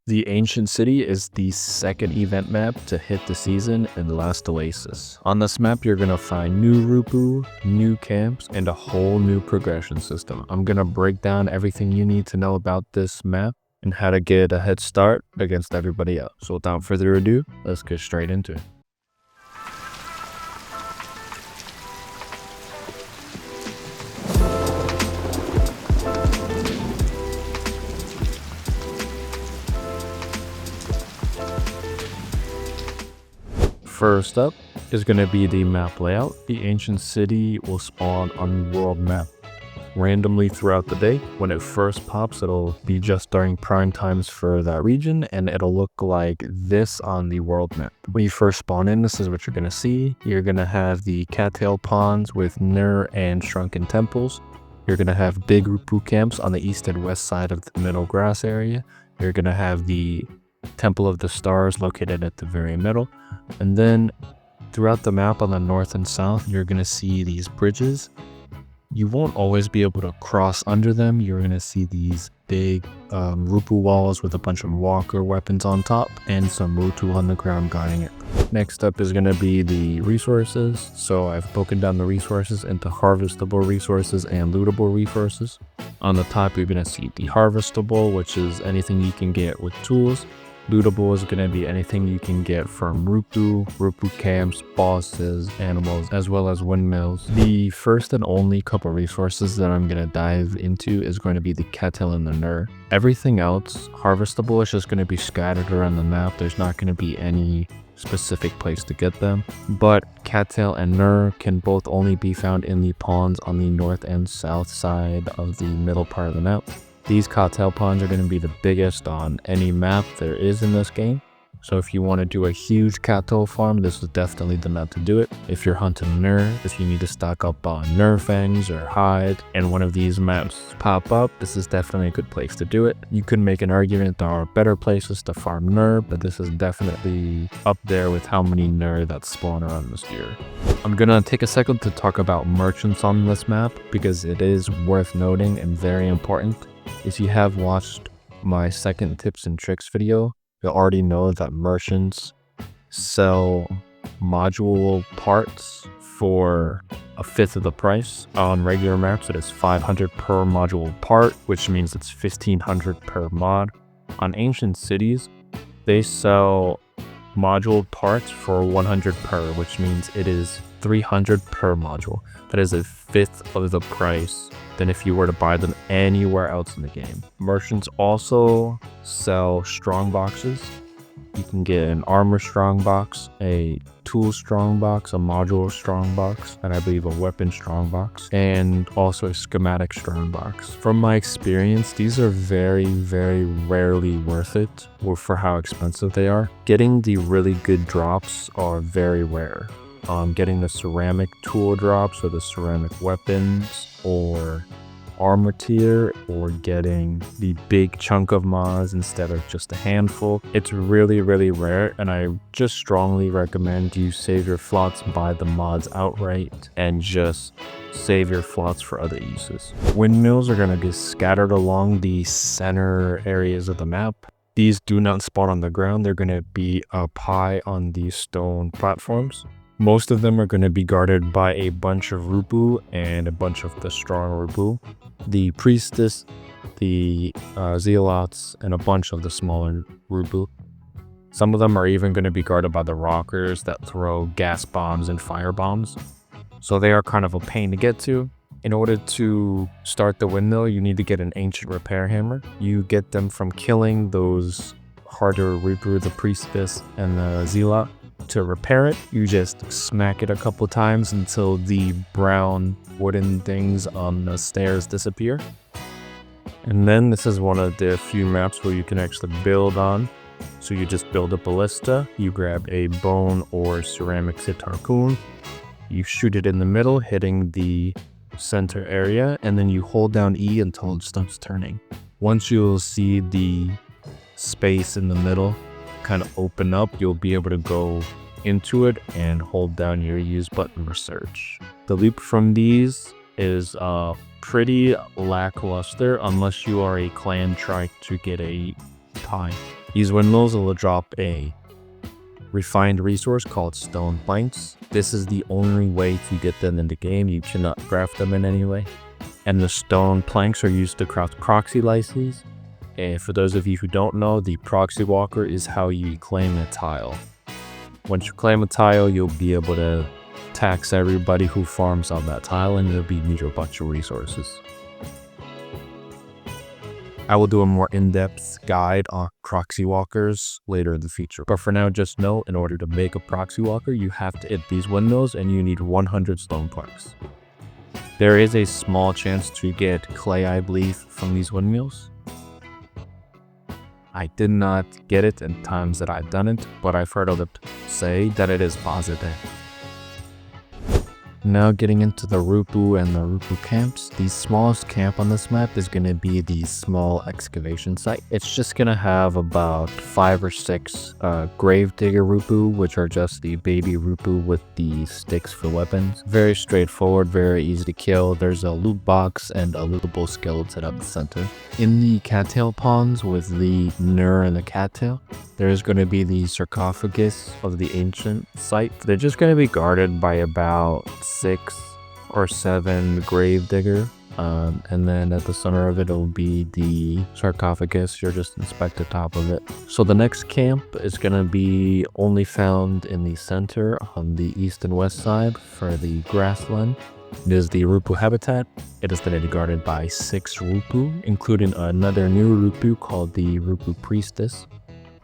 The Ancient City is the second event map to hit the season in the last Oasis. On this map, you're going to find new Rupu, new camps, and a whole new progression system. I'm going to break down everything you need to know about this map and how to get a head start against everybody else. So without further ado, let's get straight into it. First up is going to be the map layout. The Ancient City will spawn on the world map randomly throughout the day. When it first pops, it'll be just during prime times for that region, and it'll look like this on the world map. When you first spawn in, this is what you're going to see. You're going to have the Cattail ponds with Nurr and shrunken temples. You're going to have big Rupu camps on the east and west side of the middle grass area. You're going to have the Temple of the Stars located at the very middle. And then throughout the map on the north and south, you're going to see these bridges. You won't always be able to cross under them. You're going to see these big Rupu walls with a bunch of walker weapons on top and some Rutu on the ground guarding it. Next up is going to be the resources. So I've broken down the resources into harvestable resources and lootable resources. On the top, you're going to see the harvestable, which is anything you can get with tools. Lootable is going to be anything you can get from Rupu camps, bosses, animals, as well as windmills. The first and only couple resources that I'm going to dive into is going to be the Cattail and the Nurr. Everything else, harvestable, is just going to be scattered around the map. There's not going to be any specific place to get them. But Cattail and Nurr can both only be found in the ponds on the north and south side of the middle part of the map. These Cattail ponds are going to be the biggest on any map there is in this game. So if you want to do a huge Cattail farm, this is definitely the map to do it. If you're hunting Nurr, if you need to stock up on Nurr fangs or hide, and one of these maps pop up, this is definitely a good place to do it. You could make an argument there are better places to farm Nurr, but this is definitely up there with how many Nurr that spawn around this year. I'm gonna take a second to talk about merchants on this map because it is worth noting and very important. If you have watched my second tips and tricks video, you'll already know that merchants sell module parts for a fifth of the price. On regular maps, it is 500 per module part, which means it's 1500 per mod. On Ancient Cities, they sell module parts for 100 per, which means it is 300 per module. That is a fifth of the price than if you were to buy them anywhere else in the game. Merchants also sell strong boxes. You can get an armor strong box, a tool strong box, a module strong box, and I believe a weapon strong box, and also a schematic strong box. From my experience, these are very, very rarely worth it for how expensive they are. Getting the really good drops are very rare. Getting the ceramic tool drops or the ceramic weapons or armor tier, or getting the big chunk of mods instead of just a handful, it's really, really rare, and I just strongly recommend you save your flots, buy the mods outright, and just save your flots for other uses. Windmills are going to be scattered along the center areas of the map. These do not spawn on the ground. They're going to be up high on these stone platforms. Most of them are going to be guarded by a bunch of Rupu and a bunch of the strong Rupu, the priestess, the zealots, and a bunch of the smaller Rupu. Some of them are even going to be guarded by the rockers that throw gas bombs and fire bombs. So they are kind of a pain to get to. In order to start the windmill, you need to get an ancient repair hammer. You get them from killing those harder Rupu, the priestess, and the zealot. To repair it, you just smack it a couple times until the brown wooden things on the stairs disappear. And then this is one of the few maps where you can actually build on. So you just build a ballista, you grab a bone or ceramic sitar-kun, you shoot it in the middle, hitting the center area, and then you hold down E until it stops turning. Once you'll see the space in the middle kind of open up, you'll be able to go into it and hold down your use button for search. The loot from these is pretty lackluster unless you are a clan trying to get a tie. These windmills will drop a refined resource called stone planks. This is the only way to get them in the game. You cannot craft them in any way. And the stone planks are used to craft proxy lyces. And for those of you who don't know, the proxy walker is how you claim a tile. Once you claim a tile, you'll be able to tax everybody who farms on that tile, and it'll be need a bunch of resources. I will do a more in-depth guide on proxy walkers later in the future. But for now, just know, in order to make a proxy walker, you have to hit these windmills and you need 100 stone planks. There is a small chance to get clay, I believe, from these windmills. I did not get it in times that I've done it, but I've heard others say that it is positive. Now getting into the Rupu and the Rupu camps. The smallest camp on this map is going to be the small excavation site. It's just going to have about 5 or 6 gravedigger Rupu, which are just the baby Rupu with the sticks for weapons. Very straightforward, very easy to kill. There's a loot box and a lootable skeleton at the center. In the Cattail ponds with the Nurr and the Cattail, there's going to be the sarcophagus of the ancient site. They're just going to be guarded by about 6 or 7 gravedigger. And then at the center of it will be the sarcophagus. You'll just inspect the top of it. So the next camp is going to be only found in the center on the east and west side for the grassland. It is the Rupu habitat. It is going to be guarded by 6 Rupu, including another new Rupu called the Rupu priestess.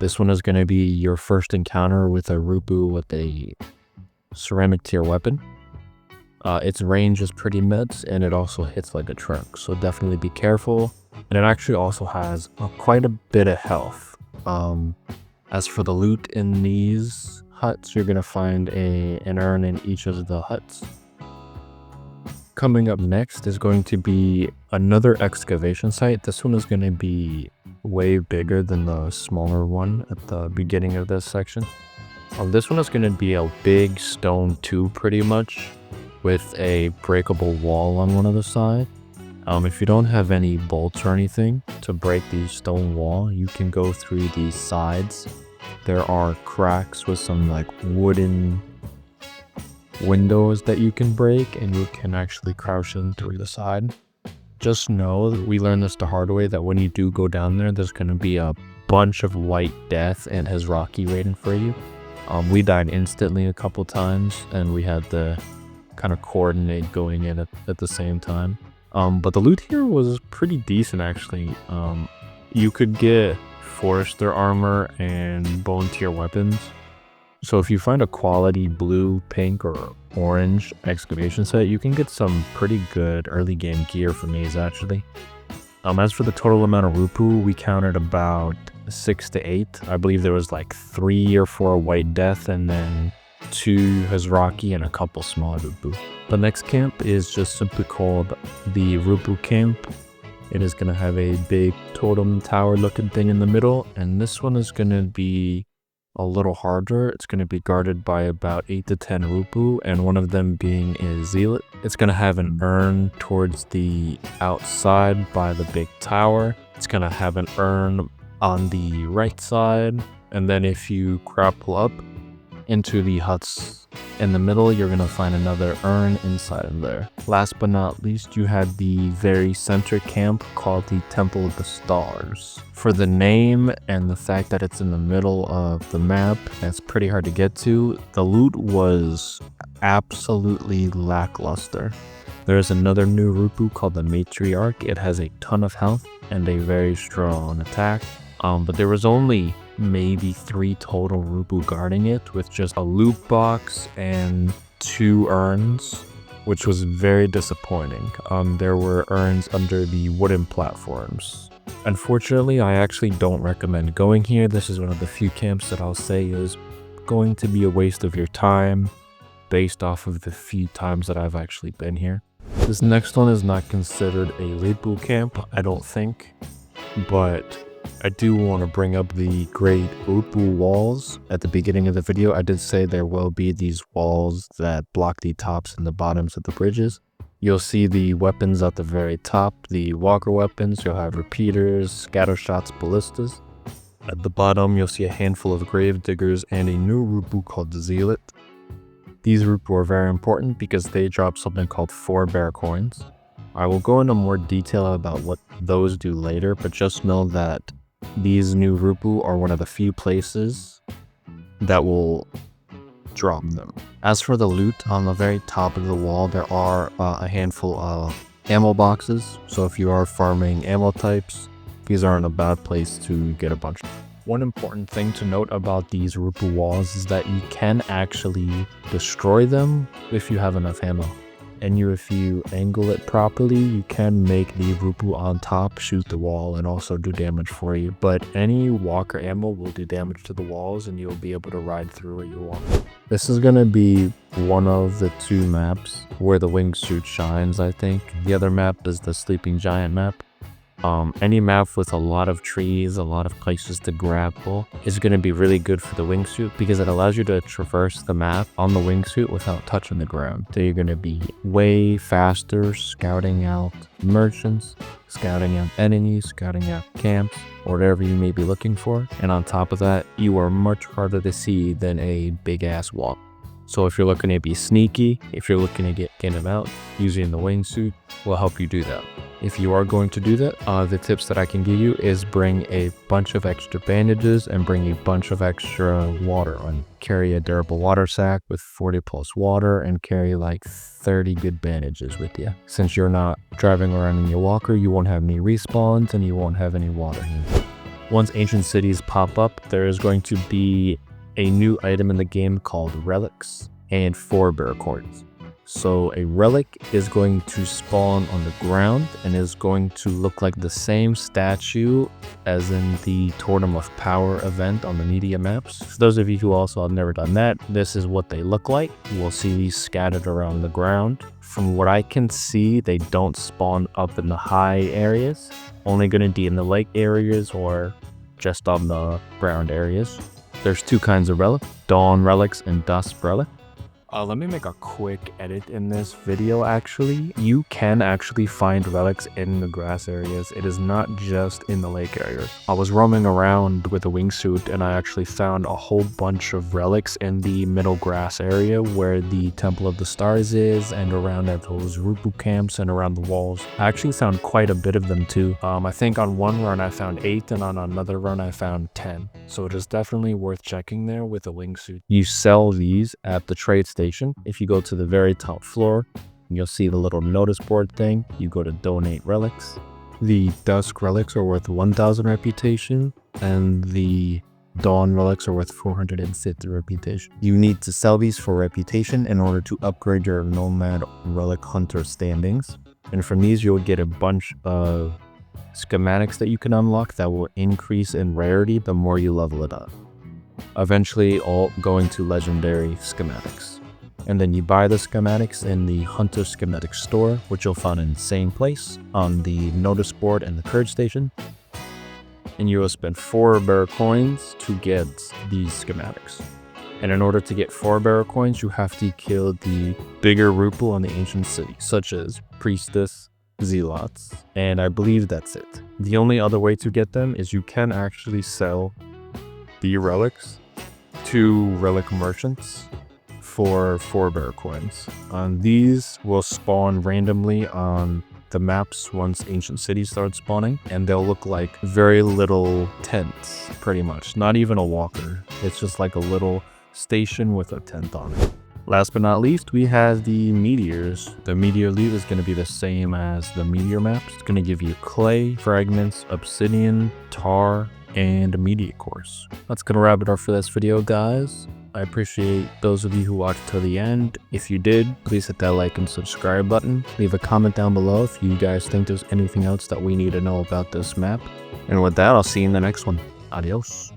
This one is going to be your first encounter with a Rupu with a ceramic tier weapon. Its range is pretty mid, and it also hits like a trunk, so definitely be careful. And it actually also has quite a bit of health. As for the loot in these huts, you're going to find an urn in each of the huts. Coming up next is going to be another excavation site. This one is going to be way bigger than the smaller one at the beginning of this section. This one is going to be a big stone tube pretty much, with a breakable wall on one of the sides. If you don't have any bolts or anything to break the stone wall, you can go through these sides. There are cracks with some like wooden windows that you can break, and you can actually crouch in through the side. Just know that we learned this the hard way, that when you do go down there, there's going to be a bunch of white death and his Rocky waiting for you. We died instantly a couple times, and we had to kind of coordinate going in at the same time. But the loot here was pretty decent actually. You could get Forester armor and bone tier weapons. So if you find a quality blue, pink, or orange excavation set, you can get some pretty good early game gear from these actually. As for the total amount of Rupu, we counted about 6 to 8. I believe there was like 3 or 4 white death, and then 2 Hazraki and a couple small Rupu. The next camp is just simply called the Rupu camp. It is going to have a big totem tower looking thing in the middle, and this one is going to be a little harder. It's going to be guarded by about 8 to 10 Rupu, and one of them being a zealot. It's going to have an urn towards the outside by the big tower. It's going to have an urn on the right side, and then if you grapple up into the huts in the middle, you're going to find another urn inside of there. Last but not least, you had the very center camp called the Temple of the Stars. For the name and the fact that it's in the middle of the map, that's pretty hard to get to. The loot was absolutely lackluster. There's another new Rupu called the Matriarch. It has a ton of health and a very strong attack. But there was only maybe 3 total Rupu guarding it, with just a loot box and 2 urns, which was very disappointing. There were urns under the wooden platforms. Unfortunately, I actually don't recommend going here. This is one of the few camps that I'll say is going to be a waste of your time based off of the few times that I've actually been here. This next one is not considered a Rupu camp, I don't think, but I do want to bring up the great Rupu walls. At the beginning of the video, I did say there will be these walls that block the tops and the bottoms of the bridges. You'll see the weapons at the very top, the walker weapons. You'll have repeaters, scatter shots, ballistas. At the bottom, you'll see a handful of grave diggers and a new Rupu called the Zealot. These Rupu are very important because they drop something called Forbear coins. I will go into more detail about what those do later, but just know that these new Rupu are one of the few places that will drop them. As for the loot, on the very top of the wall, there are a handful of ammo boxes. So if you are farming ammo types, these aren't a bad place to get a bunch. One important thing to note about these Rupu walls is that you can actually destroy them if you have enough ammo. And if you angle it properly, you can make the Rupu on top shoot the wall and also do damage for you. But any walker ammo will do damage to the walls and you'll be able to ride through where you want. This is going to be one of the two maps where the Wingsuit shines, I think. The other map is the Sleeping Giant map. Any map with a lot of trees, a lot of places to grapple is going to be really good for the Wingsuit because it allows you to traverse the map on the Wingsuit without touching the ground. So you're going to be way faster scouting out merchants, scouting out enemies, scouting out camps, or whatever you may be looking for. And on top of that, you are much harder to see than a big ass wall. So if you're looking to be sneaky, if you're looking to get them out, using the Wingsuit will help you do that. If you are going to do that, the tips that I can give you is bring a bunch of extra bandages and bring a bunch of extra water, and carry a durable water sack with 40 plus water and carry like 30 good bandages with you. Since you're not driving around in your walker, you won't have any respawns and you won't have any water. Once ancient cities pop up, there is going to be a new item in the game called Relics and Forbear coins. So a relic is going to spawn on the ground and is going to look like the same statue as in the Totem of Power event on the media maps. For those of you who also have never done that, this is what they look like. You will see these scattered around the ground. From what I can see, they don't spawn up in the high areas, only going to be in the lake areas or just on the ground areas. There's two kinds of relic, Dawn Relics and Dusk Relic. Let me make a quick edit in this video actually. You can actually find relics in the grass areas. It is not just in the lake areas. I was roaming around with a Wingsuit and I actually found a whole bunch of relics in the middle grass area where the Temple of the Stars is, and around at those Rupu camps and around the walls. I actually found quite a bit of them too. I think on one run I found 8 and on another run I found 10. So it is definitely worth checking there with a Wingsuit. You sell these at the trade station. If you go to the very top floor, you'll see the little notice board thing. You go to donate relics. The Dusk relics are worth 1,000 reputation and the Dawn relics are worth 450 reputation. You need to sell these for reputation in order to upgrade your Nomad Relic Hunter standings. And from these you'll get a bunch of schematics that you can unlock that will increase in rarity the more you level it up. Eventually all going to legendary schematics. And then you buy the schematics in the Hunter Schematic store, which you'll find in the same place on the notice board and the courage station. And you will spend Forbear coins to get these schematics. And in order to get Forbear coins, you have to kill the bigger Rupu in the ancient city, such as Priestess, Zealots, and I believe that's it. The only other way to get them is you can actually sell the relics to relic merchants for Forbear coins. These will spawn randomly on the maps once ancient cities start spawning, and they'll look like very little tents, pretty much. Not even a walker. It's just like a little station with a tent on it. Last but not least, we have the Meteors. The Meteor loot is going to be the same as the Meteor maps. It's going to give you clay, fragments, obsidian, tar, and meteor cores. That's going to wrap it up for this video, guys. I appreciate those of you who watched till the end. If you did, please hit that like and subscribe button. Leave a comment down below if you guys think there's anything else that we need to know about this map. And with that, I'll see you in the next one. Adios.